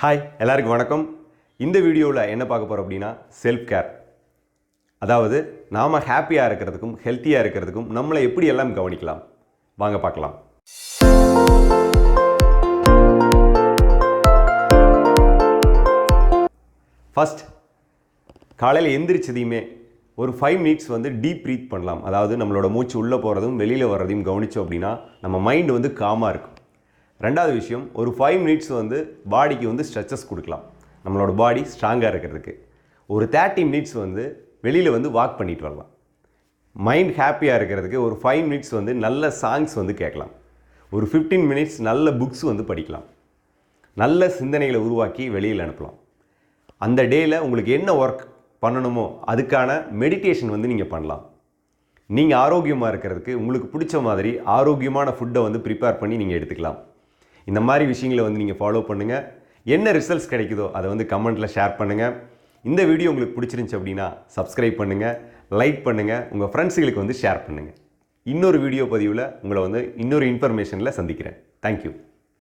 Hi எல்லாருக்கும் வணக்கம். இந்த வீடியோவில் என்ன பார்க்க போகிறோம் அப்படின்னா செல்ஃப் கேர். அதாவது நாம் ஹாப்பியாக இருக்கிறதுக்கும் ஹெல்த்தியாக இருக்கிறதுக்கும் நம்மளை எப்படி எல்லாம் கவனிக்கலாம் வாங்க பார்க்கலாம். ஃபஸ்ட், காலையில் எந்திரிச்சதையுமே ஒரு 5 மினிட்ஸ் டீப் ப்ரீத் பண்ணலாம். அதாவது நம்மளோட மூச்சு உள்ளே போகிறதும் வெளியில் வர்றதையும் கவனித்தோம் அப்படின்னா நம்ம மைண்டு காமாக இருக்கும். ரெண்டாவது விஷயம், ஒரு 5 மினிட்ஸ் பாடிக்கு ஸ்ட்ரெச்சஸ் கொடுக்கலாம், நம்மளோட பாடி ஸ்ட்ராங்காக இருக்கிறதுக்கு. ஒரு 30 மினிட்ஸ் வெளியில் வாக் பண்ணிட்டு வரலாம். மைண்ட் ஹாப்பியாக இருக்கிறதுக்கு ஒரு 5 மினிட்ஸ் நல்ல சாங்ஸ் கேட்கலாம். ஒரு 15 மினிட்ஸ் நல்ல புக்ஸ் படிக்கலாம். நல்ல சிந்தனைகளை உருவாக்கி வெளியில் அனுப்பலாம். அந்த டேயில் உங்களுக்கு என்ன ஒர்க் பண்ணணுமோ அதுக்கான மெடிடேஷன் நீங்கள் பண்ணலாம். நீங்கள் ஆரோக்கியமாக இருக்கிறதுக்கு உங்களுக்கு பிடிச்ச மாதிரி ஆரோக்கியமான ஃபுட்டை ப்ரிப்பேர் பண்ணி நீங்கள் எடுத்துக்கலாம். இந்த மாதிரி விஷயங்களை நீங்கள் ஃபாலோ பண்ணுங்கள். என்ன ரிசல்ட்ஸ் கிடைக்குதோ அதை கமெண்ட்டில் ஷேர் பண்ணுங்கள். இந்த வீடியோ உங்களுக்கு பிடிச்சிருந்துச்சி அப்படின்னா சப்ஸ்கிரைப் பண்ணுங்கள், லைக் பண்ணுங்கள், உங்கள் ஃப்ரெண்ட்ஸுகளுக்கு ஷேர் பண்ணுங்கள். இன்னொரு வீடியோ பதிவில் உங்களை இன்னொரு இன்ஃபர்மேஷனில் சந்திக்கிறேன். தேங்க்யூ.